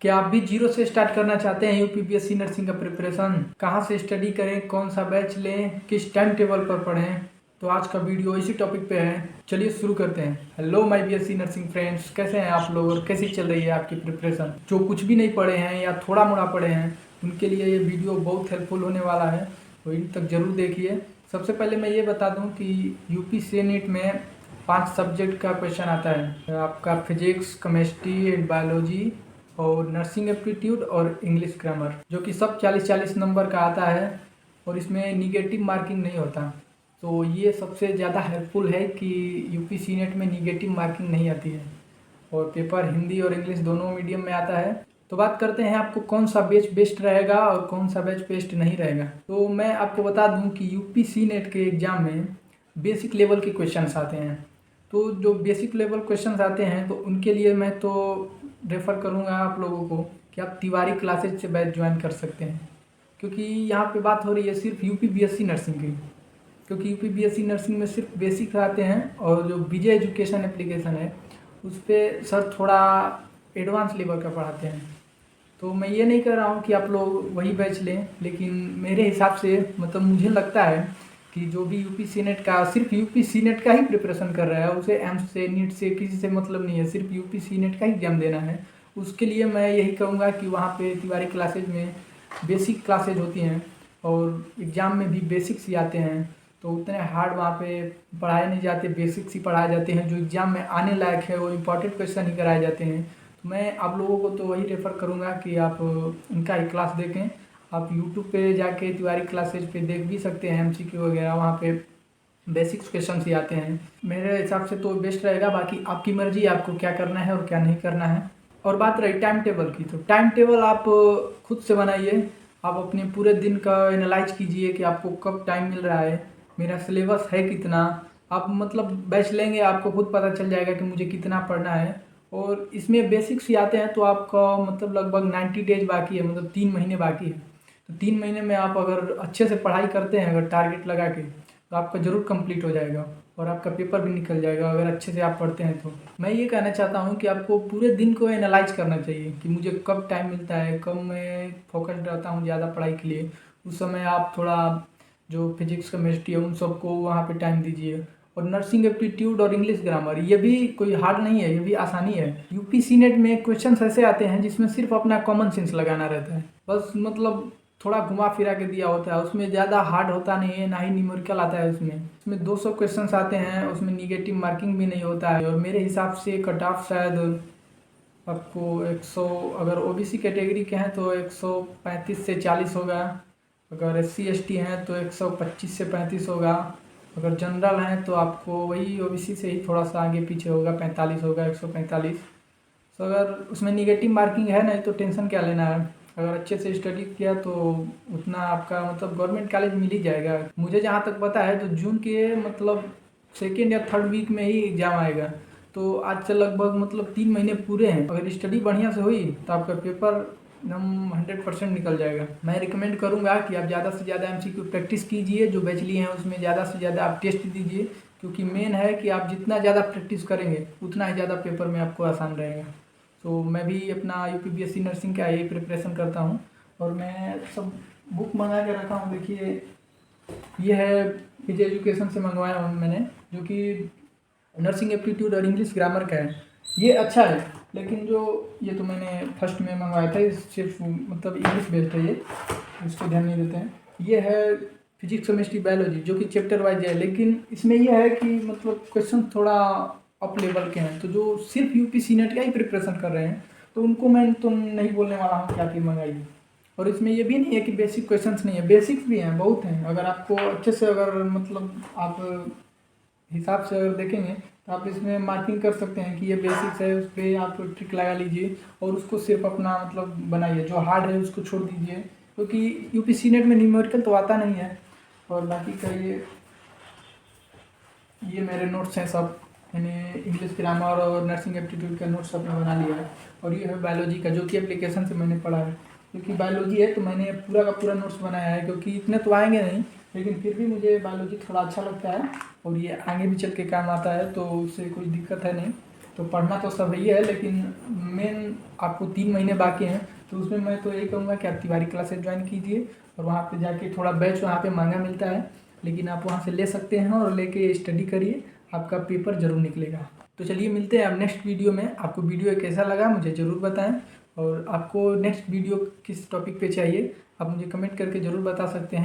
क्या आप भी जीरो से स्टार्ट करना चाहते हैं यूपीपीएससी नर्सिंग का प्रिपरेशन? कहाँ से स्टडी करें, कौन सा बैच लें, किस टाइम टेबल पर पढ़ें? तो आज का वीडियो इसी टॉपिक पे है। चलिए शुरू करते हैं। Hello my BSc nursing friends, कैसे हैं आप लोग और कैसी चल रही है आपकी प्रिपरेशन? जो कुछ भी नहीं पढ़े हैं या थोड़ा मोड़ा पढ़े हैं उनके लिए ये वीडियो बहुत हेल्पफुल होने वाला है, तो इन तक जरूर देखिए। सबसे पहले मैं ये बता दूं कि यूपी सीनेट में 5 सब्जेक्ट का क्वेश्चन आता है। आपका फिजिक्स, केमिस्ट्री एंड बायोलॉजी और नर्सिंग एप्टीट्यूड और इंग्लिश ग्रामर, जो कि सब 40-40 नंबर का आता है और इसमें निगेटिव मार्किंग नहीं होता। तो ये सबसे ज़्यादा हेल्पफुल है कि यूपी सीनेट में निगेटिव मार्किंग नहीं आती है और पेपर हिंदी और इंग्लिश दोनों मीडियम में आता है। तो बात करते हैं आपको कौन सा बैच बेस्ट रहेगा और कौन सा बैच बेस्ट नहीं रहेगा। तो मैं आपको बता दूं कि यूपी सीनेट के एग्ज़ाम में बेसिक लेवल के क्वेश्चंस आते हैं। तो जो बेसिक लेवल क्वेश्चंस आते हैं तो उनके लिए मैं तो रेफ़र करूंगा आप लोगों को कि आप तिवारी क्लासेज से बैच ज्वाइन कर सकते हैं, क्योंकि यहाँ पे बात हो रही है सिर्फ यूपी बीएससी नर्सिंग की। क्योंकि यूपी बीएससी नर्सिंग में सिर्फ बेसिक आते हैं और जो विजय एजुकेशन एप्लीकेशन है उस पर सर थोड़ा एडवांस लेवल का पढ़ाते हैं। तो मैं ये नहीं कह रहा हूँ कि आप लोग वही बैच लें, लेकिन मेरे हिसाब से मतलब मुझे लगता है कि जो भी यूपी सीनेट का सिर्फ यूपी सीनेट का ही प्रिपरेशन कर रहा है, उसे एम्स से नीट से किसी से मतलब नहीं है, सिर्फ यूपी सीनेट का ही एग्जाम देना है, उसके लिए मैं यही कहूँगा कि वहाँ पे तिवारी क्लासेज में बेसिक क्लासेज होती हैं और एग्ज़ाम में भी बेसिक्स ही आते हैं। तो उतने हार्ड वहाँ पे पढ़ाए नहीं जाते, बेसिक्स ही पढ़ाए जाते हैं। जो एग्ज़ाम में आने लायक है वो इम्पॉर्टेंट क्वेश्चन ही कराए जाते हैं। तो मैं आप लोगों को तो वही रेफ़र करूँगा कि आप इनका ही क्लास देखें। आप यूट्यूब पे जाके तिवारी क्लासेज पे देख भी सकते हैं, एमसीक्यू वगैरह वहाँ पे बेसिक्स क्वेश्चन ही आते हैं। मेरे हिसाब से तो बेस्ट रहेगा, बाकी आपकी मर्जी, आपको क्या करना है और क्या नहीं करना है। और बात रही टाइम टेबल की, तो टाइम टेबल आप खुद से बनाइए। आप अपने पूरे दिन का एनालाइज कीजिए कि आपको कब टाइम मिल रहा है, मेरा सिलेबस है कितना। आप मतलब बैच लेंगे आपको खुद पता चल जाएगा कि मुझे कितना पढ़ना है। और इसमें बेसिक्स ही आते हैं तो आपका मतलब लगभग 90 डेज बाकी है, मतलब 3 महीने बाकी है। तो 3 महीने में आप अगर अच्छे से पढ़ाई करते हैं, अगर टारगेट लगा के, तो आपका ज़रूर कंप्लीट हो जाएगा और आपका पेपर भी निकल जाएगा अगर अच्छे से आप पढ़ते हैं। तो मैं ये कहना चाहता हूँ कि आपको पूरे दिन को एनालाइज करना चाहिए कि मुझे कब टाइम मिलता है, कब मैं फोकस्ड रहता हूँ ज़्यादा पढ़ाई के लिए। उस समय आप थोड़ा जो फिजिक्स केमिस्ट्री है उन सबको वहाँ पे टाइम दीजिए। और नर्सिंग एप्टीट्यूड और इंग्लिश ग्रामर, ये भी कोई हार्ड नहीं है, ये भी आसानी है। यूपी सीनेट में क्वेश्चन ऐसे आते हैं जिसमें सिर्फ अपना कॉमन सेंस लगाना रहता है, बस मतलब थोड़ा घुमा फिरा के दिया होता है। उसमें ज़्यादा हार्ड होता नहीं है, ना ही न्यूमेरिकल आता है। उसमें 200 क्वेश्चंस आते हैं, उसमें निगेटिव मार्किंग भी नहीं होता है। और मेरे हिसाब से कट ऑफ शायद आपको 100, अगर ओबीसी कैटेगरी के हैं तो 135 से 40 होगा, अगर SC ST हैं तो 125 से 35 होगा, अगर जनरल हैं तो आपको वही ओबीसी से ही थोड़ा सा आगे पीछे होगा, 45 होगा, 145। तो अगर उसमें निगेटिव मार्किंग है नहीं तो टेंशन क्या लेना है। अगर अच्छे से स्टडी किया तो उतना आपका मतलब गवर्नमेंट कॉलेज मिल ही जाएगा। मुझे जहाँ तक पता है तो जून के मतलब सेकेंड या थर्ड वीक में ही एग्ज़ाम आएगा। तो आज से लगभग मतलब 3 महीने पूरे हैं। अगर स्टडी बढ़िया से हुई तो आपका पेपर एकदम 100% निकल जाएगा। मैं रिकमेंड करूँगा कि आप ज़्यादा से ज़्यादा MCQ प्रैक्टिस कीजिए, जो बैच लिए हैं उसमें ज़्यादा से ज़्यादा आप टेस्ट दीजिए, क्योंकि मेन है कि आप जितना ज़्यादा प्रैक्टिस करेंगे उतना ही ज़्यादा पेपर में आपको आसान रहेगा। तो मैं भी अपना यूपी बीएससी नर्सिंग का यही प्रिपरेशन करता हूँ और मैं सब बुक मंगा के रखा हूँ। देखिए ये है विजय एजुकेशन से मंगवाया हूँ मैंने, जो कि नर्सिंग एप्टीट्यूड और इंग्लिश ग्रामर का है। ये अच्छा है, लेकिन जो ये तो मैंने फर्स्ट में मंगवाया था, सिर्फ मतलब इंग्लिश बेस्ड है, ये इसको ध्यान नहीं देते हैं। ये है फिजिक्स केमिस्ट्री बायोलॉजी, जो कि चैप्टर वाइज है, लेकिन इसमें यह है कि मतलब क्वेश्चन थोड़ा अप लेवल के हैं। तो जो सिर्फ यूपी सीनेट का ही प्रिपरेशन कर रहे हैं तो उनको मैं तो नहीं बोलने वाला हूँ कि आप ये मंगाइए। और इसमें ये भी नहीं है कि बेसिक क्वेश्चंस नहीं है, बेसिक्स भी हैं, बहुत हैं। अगर आपको अच्छे से अगर मतलब आप हिसाब से अगर देखेंगे तो आप इसमें मार्किंग कर सकते हैं कि ये बेसिक्स है, उस पर आप ट्रिक लगा लीजिए और उसको सिर्फ अपना मतलब बनाइए। जो हार्ड है उसको छोड़ दीजिए, क्योंकि यूपी सीनेट में न्यूमेरिकल तो आता नहीं है। और बाकी का ये मेरे नोट्स हैं सब, मैंने इंग्लिश ग्रामर और नर्सिंग एप्टीट्यूड का नोट्स अपना बना लिया है। और ये है बायोलॉजी का, जो कि एप्लीकेशन से मैंने पढ़ा है। क्योंकि बायोलॉजी है तो मैंने पूरा का पूरा नोट्स बनाया है, क्योंकि इतने तो आएंगे नहीं, लेकिन फिर भी मुझे बायोलॉजी थोड़ा अच्छा लगता है और ये आगे भी चल के काम आता है, तो उससे कोई दिक्कत है नहीं। तो पढ़ना तो सब ही है, लेकिन मेन आपको 3 महीने बाकी हैं, तो उसमें मैं तो यही कहूँगा कि आप तिवारी क्लासेस ज्वाइन कीजिए और वहाँ पे जाके थोड़ा बैच वहाँ पे महंगा मिलता है, लेकिन आप वहाँ से ले सकते हैं और लेके स्टडी करिए, आपका पेपर ज़रूर निकलेगा। तो चलिए मिलते हैं अब नेक्स्ट वीडियो में। आपको वीडियो कैसा लगा मुझे ज़रूर बताएं, और आपको नेक्स्ट वीडियो किस टॉपिक पे चाहिए आप मुझे कमेंट करके ज़रूर बता सकते हैं।